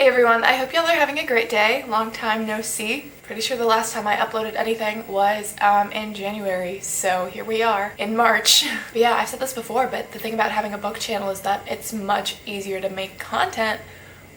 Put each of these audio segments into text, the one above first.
Hey everyone, I hope y'all are having a great day. Long time no see. Pretty sure the last time I uploaded anything was in January, so here we are in March. But yeah, I've said this before, but the thing about having a book channel is that it's much easier to make content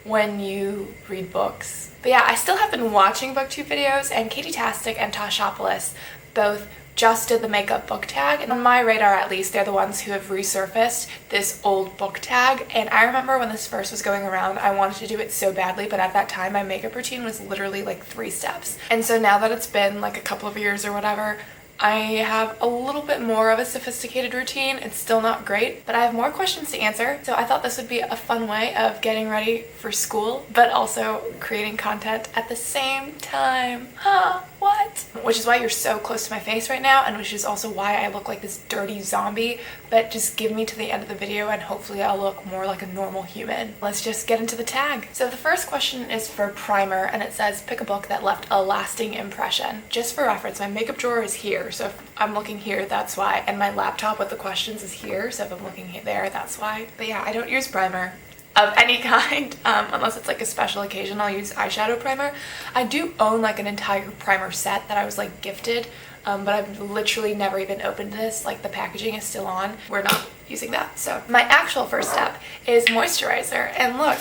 when you read books. But yeah, I still have been watching booktube videos, and Katie Tastic and Toshopoulos both just did the makeup book tag, and on my radar at least, they're the ones who have resurfaced this old book tag. And I remember when this first was going around, I wanted to do it so badly, but at that time my makeup routine was literally like 3 steps. And so now that it's been like a couple of years or whatever, I have a little bit more of a sophisticated routine. It's still not great, but I have more questions to answer. So I thought this would be a fun way of getting ready for school, but also creating content at the same time. Huh, what? Which is why you're so close to my face right now, and which is also why I look like this dirty zombie. But just give me to the end of the video and hopefully I'll look more like a normal human. Let's just get into the tag. So the first question is for primer, and it says pick a book that left a lasting impression. Just for reference, my makeup drawer is here, so if I'm looking here, that's why, and my laptop with the questions is here, so if I'm looking there, that's why. But yeah, I don't use primer of any kind, unless it's like a special occasion. I'll use eyeshadow primer. I do own like an entire primer set that I was like gifted, but I've literally never even opened this. Like the packaging is still on. We're not using that. So my actual first step is moisturizer, and look,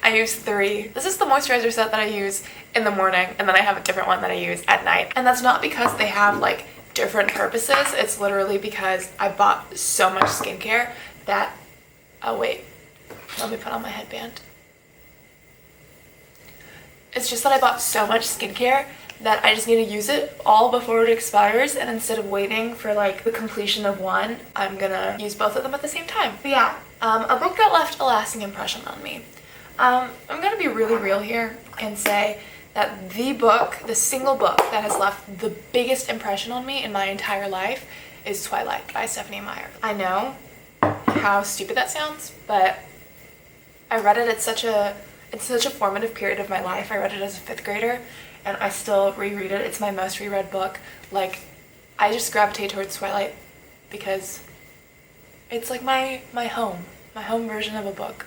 I use 3. This is the moisturizer set that I use in the morning, and then I have a different one that I use at night. And that's not because they have like different purposes. It's literally because I bought so much skincare that, oh wait, let me put on my headband. It's just that I bought so much skincare that I just need to use it all before it expires, and instead of waiting for like the completion of one, I'm gonna use both of them at the same time. But yeah, a book that left a lasting impression on me. I'm gonna be really real here and say that the single book that has left the biggest impression on me in my entire life is Twilight by Stephanie Meyer. I know how stupid that sounds, but I read it at such a formative period of my life. I read it as a 5th grader, and I still reread it. It's my most reread book. Like, I just gravitate towards Twilight because it's like my home version of a book.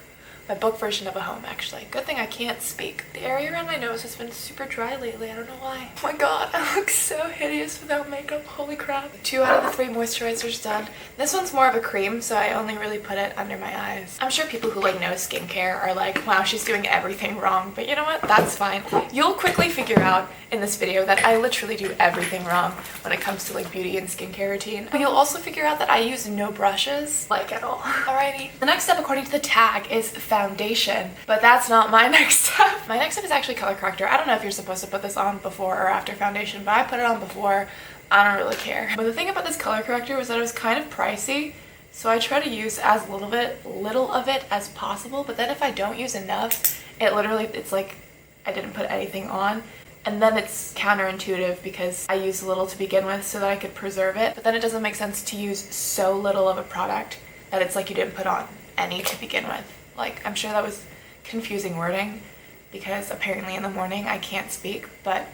My book version of a home, actually. Good thing I can't speak. The area around my nose has been super dry lately. I don't know why. Oh my god, I look so hideous without makeup. Holy crap. 2 out of the 3 moisturizers done. This one's more of a cream, so I only really put it under my eyes. I'm sure people who like know skincare are like, wow, she's doing everything wrong. But you know what? That's fine. You'll quickly figure out in this video that I literally do everything wrong when it comes to like beauty and skincare routine. But you'll also figure out that I use no brushes, like at all. Alrighty. The next step according to the tag is foundation, but that's not my next step. My next step is actually color corrector. I don't know if you're supposed to put this on before or after foundation, but I put it on before. I don't really care. But the thing about this color corrector was that it was kind of pricey, so I try to use as little of it as possible. But then if I don't use enough, it's like I didn't put anything on. And then it's counterintuitive because I used little to begin with so that I could preserve it. But then it doesn't make sense to use so little of a product that it's like you didn't put on any to begin with. Like, I'm sure that was confusing wording because apparently in the morning I can't speak, but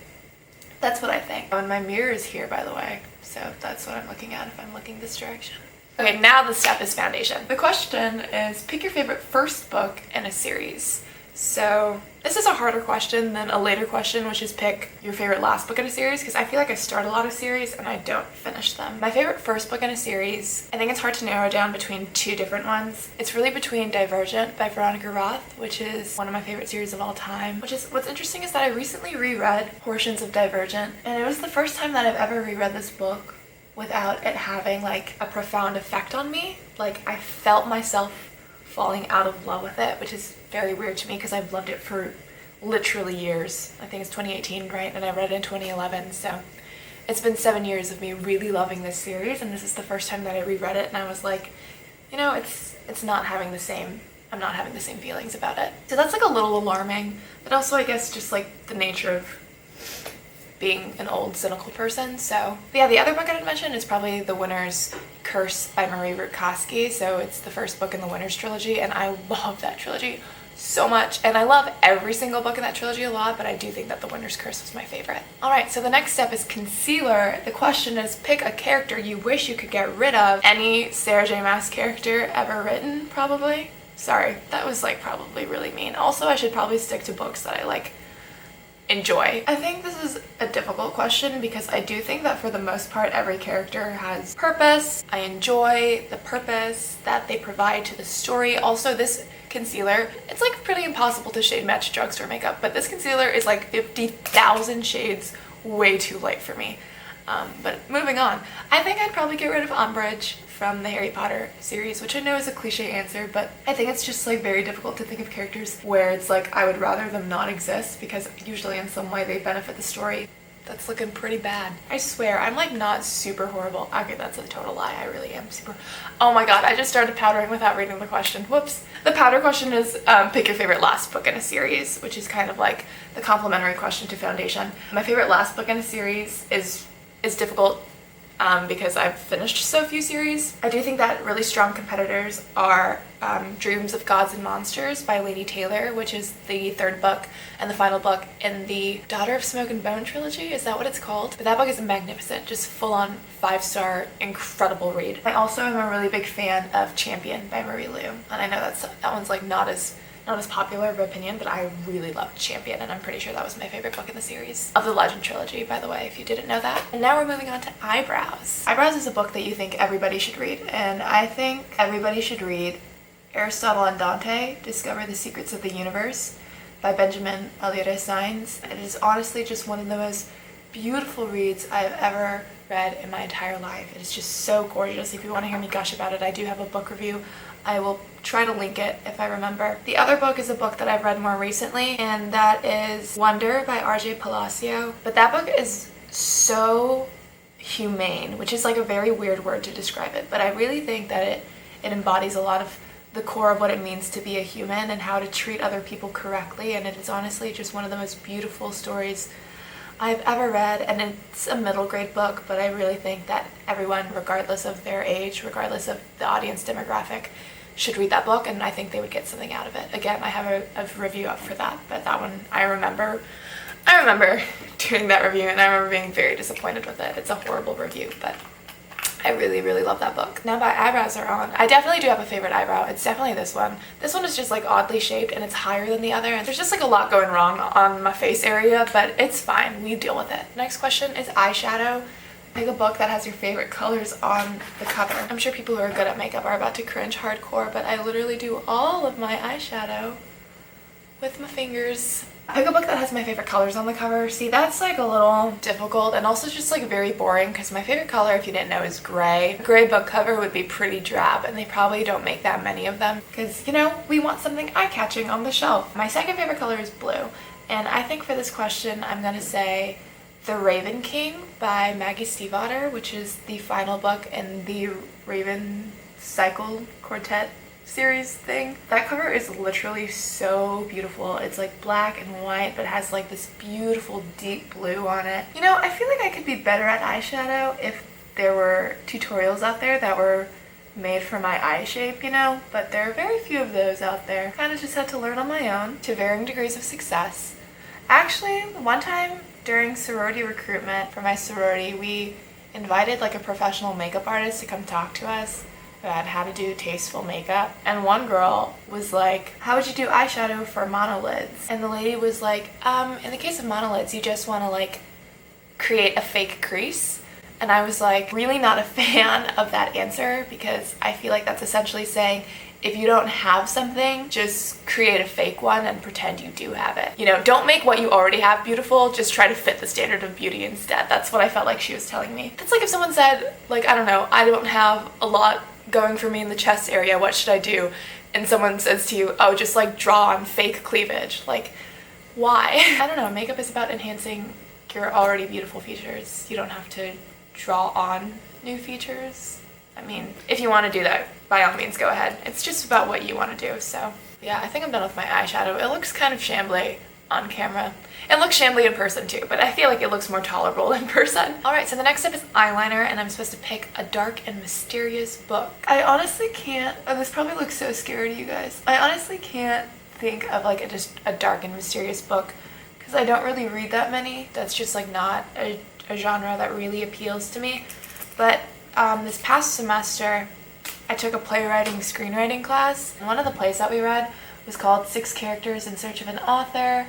that's what I think. And my mirror is here, by the way, so that's what I'm looking at if I'm looking this direction. Okay, now the step is foundation. The question is pick your favorite first book in a series. So this is a harder question than a later question, which is pick your favorite last book in a series, because I feel like I start a lot of series and I don't finish them. My favorite first book in a series, I think it's hard to narrow down between 2 different ones. It's really between Divergent by Veronica Roth, which is one of my favorite series of all time. What's interesting is that I recently reread portions of Divergent, and it was the first time that I've ever reread this book without it having like a profound effect on me. Like, I felt myself falling out of love with it, which is very weird to me because I've loved it for literally years. I think it's 2018, right? And I read it in 2011, so it's been 7 years of me really loving this series, and this is the first time that I reread it and I was like, you know, it's not having the same, I'm not having the same feelings about it. So that's like a little alarming, but also I guess just like the nature of being an old cynical person. So yeah, the other book I didn't mention is probably The Winner's Curse by Marie Rutkoski. So it's the first book in the Winner's trilogy, and I love that trilogy so much, and I love every single book in that trilogy a lot, but I do think that The Winner's Curse was my favorite. Alright, so the next step is concealer. The question is pick a character you wish you could get rid of. Any Sarah J Maas character ever written, probably. Sorry, that was like probably really mean. Also, I should probably stick to books that I like enjoy. I think this is a difficult question because I do think that for the most part every character has purpose. I enjoy the purpose that they provide to the story. Also, this concealer, it's like pretty impossible to shade match drugstore makeup, but this concealer is like 50,000 shades way too light for me. But moving on, I think I'd probably get rid of Umbridge from the Harry Potter series, which I know is a cliche answer, but I think it's just like very difficult to think of characters where it's like I would rather them not exist because usually in some way they benefit the story. That's looking pretty bad. I swear, I'm like not super horrible. Okay, that's a total lie. I really am super. Oh my god, I just started powdering without reading the question. Whoops. The powder question is pick your favorite last book in a series, which is kind of like the complimentary question to foundation. My favorite last book in a series is difficult because I've finished so few series. I do think that really strong competitors are Dreams of Gods and Monsters by Lady Taylor, which is the third book and the final book in the Daughter of Smoke and Bone trilogy. Is that what it's called? But that book is magnificent, just full-on 5-star incredible read. I also am a really big fan of Champion by Marie Lu, and I know that one's like not as popular of an opinion, but I really loved Champion, and I'm pretty sure that was my favorite book in the series. Of the Legend trilogy, by the way, if you didn't know that. And now we're moving on to Eyebrows. Eyebrows is a book that you think everybody should read, and I think everybody should read Aristotle and Dante, Discover the Secrets of the Universe by Benjamin Eliot-Sainz. It is honestly just one of the most beautiful reads I've ever read in my entire life. It is just so gorgeous. If you want to hear me gush about it, I do have a book review. I will try to link it if I remember. The other book is a book that I've read more recently, and that is Wonder by R.J. Palacio. But that book is so humane, which is like a very weird word to describe it, but I really think that it embodies a lot of the core of what it means to be a human and how to treat other people correctly, and it is honestly just one of the most beautiful stories I've ever read, and it's a middle grade book, but I really think that everyone, regardless of their age, regardless of the audience demographic, should read that book, and I think they would get something out of it. Again, I have a review up for that, but that one, I remember doing that review, and I remember being very disappointed with it. It's a horrible review, but I really, really love that book. Now my eyebrows are on. I definitely do have a favorite eyebrow. It's definitely this one. This one is just like oddly shaped and it's higher than the other. And there's just like a lot going wrong on my face area, but it's fine. We deal with it. Next question is eyeshadow. Pick a book that has your favorite colors on the cover. I'm sure people who are good at makeup are about to cringe hardcore, but I literally do all of my eyeshadow with my fingers. Pick a book that has my favorite colors on the cover. See, that's like a little difficult and also just like very boring because my favorite color, if you didn't know, is gray. A gray book cover would be pretty drab, and they probably don't make that many of them because, you know, we want something eye-catching on the shelf. My second favorite color is blue, and I think for this question I'm gonna say The Raven King by Maggie Stiefvater, which is the final book in the Raven Cycle Quartet series thing. That cover is literally so beautiful. It's like black and white, but has like this beautiful deep blue on it. You know, I feel like I could be better at eyeshadow if there were tutorials out there that were made for my eye shape, you know, but there are very few of those out there. Kind of just had to learn on my own to varying degrees of success. Actually, one time during sorority recruitment for my sorority, we invited like a professional makeup artist to come talk to us about how to do tasteful makeup, and one girl was like, how would you do eyeshadow for monolids? And the lady was like, in the case of monolids, you just want to like create a fake crease. And I was like really not a fan of that answer because I feel like that's essentially saying if you don't have something, just create a fake one and pretend you do have it. You know, don't make what you already have beautiful, just try to fit the standard of beauty instead. That's what I felt like she was telling me. That's like if someone said, like, I don't know, I don't have a lot going for me in the chest area, what should I do? And someone says to you, oh, just like draw on fake cleavage. Like, why? I don't know, makeup is about enhancing your already beautiful features. You don't have to draw on new features. I mean, if you want to do that, by all means go ahead. It's just about what you want to do. So yeah, I think I'm done with my eyeshadow. It looks kind of shambly on camera. It looks shambly in person too, but I feel like it looks more tolerable in person. Alright, so the next step is eyeliner, and I'm supposed to pick a dark and mysterious book. I honestly can't, oh, this probably looks so scary to you guys. I honestly can't think of like just a dark and mysterious book because I don't really read that many. That's just like not a genre that really appeals to me. But this past semester I took a playwriting screenwriting class, and one of the plays that we read was called 6 Characters in Search of an Author.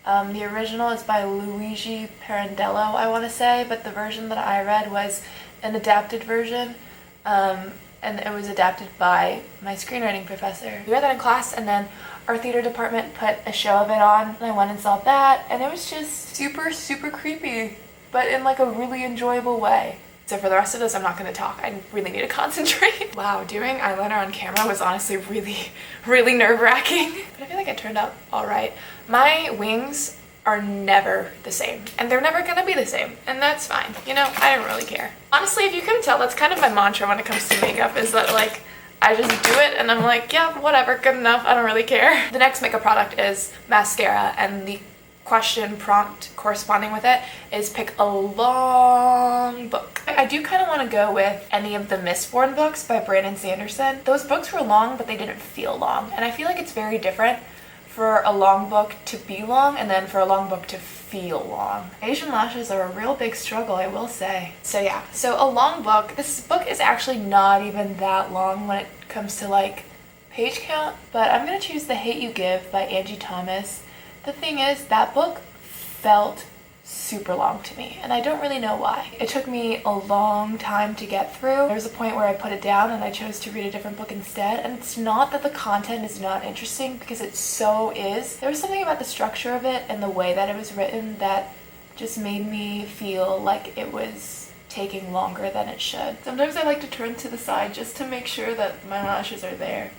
The original is by Luigi Pirandello, I want to say, but the version that I read was an adapted version, and it was adapted by my screenwriting professor. We read that in class, and then our theater department put a show of it on, and I went and saw that, and it was just super, super creepy, but in like a really enjoyable way. So for the rest of this, I'm not going to talk. I really need to concentrate. Wow, doing eyeliner on camera was honestly really, really nerve-wracking. But I feel like it turned out all right. My wings are never the same, and they're never going to be the same, and that's fine. You know, I don't really care. Honestly, if you couldn't tell, that's kind of my mantra when it comes to makeup, is that like, I just do it and I'm like, yeah, whatever, good enough, I don't really care. The next makeup product is mascara, and the question prompt corresponding with it is pick a long book. I do kind of want to go with any of the Mistborn books by Brandon Sanderson. Those books were long, but they didn't feel long, and I feel like it's very different for a long book to be long and then for a long book to feel long. Asian lashes are a real big struggle, I will say. So yeah, so a long book, this book is actually not even that long when it comes to like page count, but I'm gonna choose The Hate You Give by Angie Thomas. The thing is, that book felt super long to me, and I don't really know why. It took me a long time to get through. There was a point where I put it down and I chose to read a different book instead, and it's not that the content is not interesting, because it so is. There was something about the structure of it and the way that it was written that just made me feel like it was taking longer than it should. Sometimes I like to turn to the side just to make sure that my lashes are there.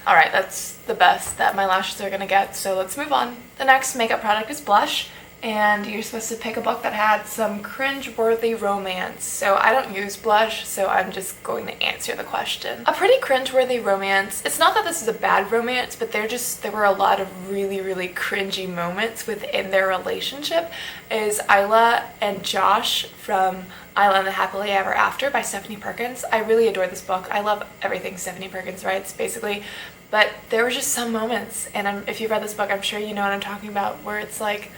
Alright, that's the best that my lashes are gonna get, so let's move on. The next makeup product is blush, and you're supposed to pick a book that had some cringe-worthy romance. So I don't use blush, so I'm just going to answer the question. A pretty cringe-worthy romance, it's not that this is a bad romance, but there were a lot of really, really cringy moments within their relationship, is Isla and Josh from Isla and the Happily Ever After by Stephanie Perkins. I really adore this book. I love everything Stephanie Perkins writes, basically. But there were just some moments, and if you've read this book, I'm sure you know what I'm talking about, where it's like,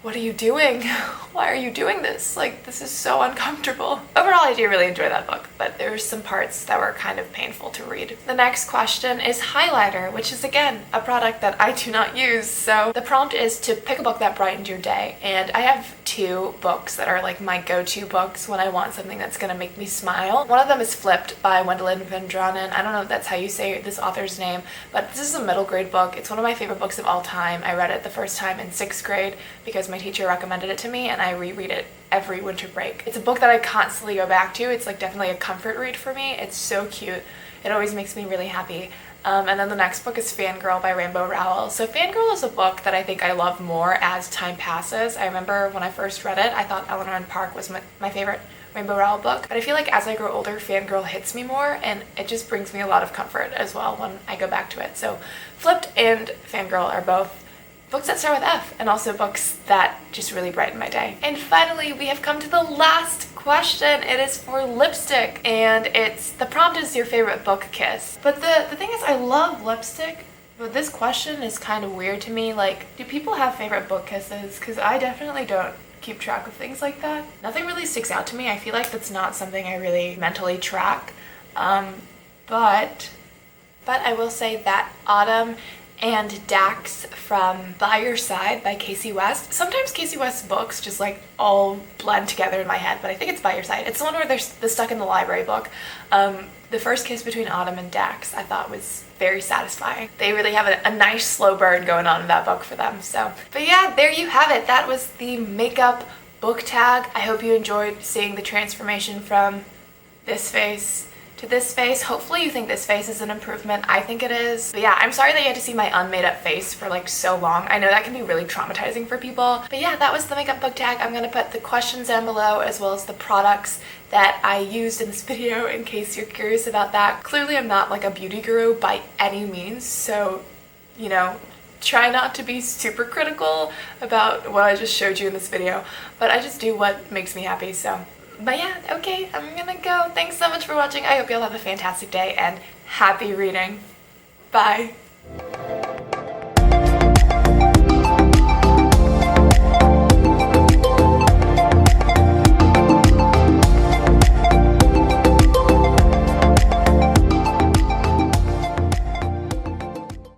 what are you doing? Why are you doing this? Like, this is so uncomfortable. Overall, I do really enjoy that book, but there were some parts that were kind of painful to read. The next question is highlighter, which is, again, a product that I do not use. So the prompt is to pick a book that brightened your day. And I have 2 books that are like my go-to books when I want something that's gonna make me smile. One of them is Flipped by Wendelin Van Dranen. I don't know if that's how you say this author's name, but this is a middle grade book. It's one of my favorite books of all time. I read it the first time in 6th grade because my teacher recommended it to me, and I reread it every winter break. It's a book that I constantly go back to. It's like definitely a comfort read for me. It's so cute. It always makes me really happy. And then the next book is Fangirl by Rainbow Rowell. So Fangirl is a book that I think I love more as time passes. I remember when I first read it, I thought Eleanor and Park was my favorite Rainbow Rowell book. But I feel like as I grow older, Fangirl hits me more, and it just brings me a lot of comfort as well when I go back to it. So Flipped and Fangirl are both books that start with F, and also books that just really brighten my day. And finally, we have come to the last question. It is for lipstick, and the prompt is your favorite book kiss. But the thing is, I love lipstick, but this question is kind of weird to me. Like, do people have favorite book kisses? Because I definitely don't keep track of things like that. Nothing really sticks out to me. I feel like that's not something I really mentally track. But I will say that Autumn and Dax from By Your Side by Casey West. Sometimes Casey West's books just like all blend together in my head, but I think it's By Your Side. It's the one where they're the Stuck in the Library book. The first kiss between Autumn and Dax I thought was very satisfying. They really have a nice slow burn going on in that book for them. So, but yeah, there you have it. That was the makeup book tag. I hope you enjoyed seeing the transformation from this face to this face. Hopefully you think this face is an improvement. I think it is. But yeah, I'm sorry that you had to see my unmade up face for like so long. I know that can be really traumatizing for people. But yeah, that was the makeup book tag. I'm gonna put the questions down below as well as the products that I used in this video in case you're curious about that. Clearly I'm not like a beauty guru by any means, so you know, try not to be super critical about what I just showed you in this video, but I just do what makes me happy. So but yeah, okay, I'm gonna go. Thanks so much for watching. I hope you all have a fantastic day and happy reading. Bye.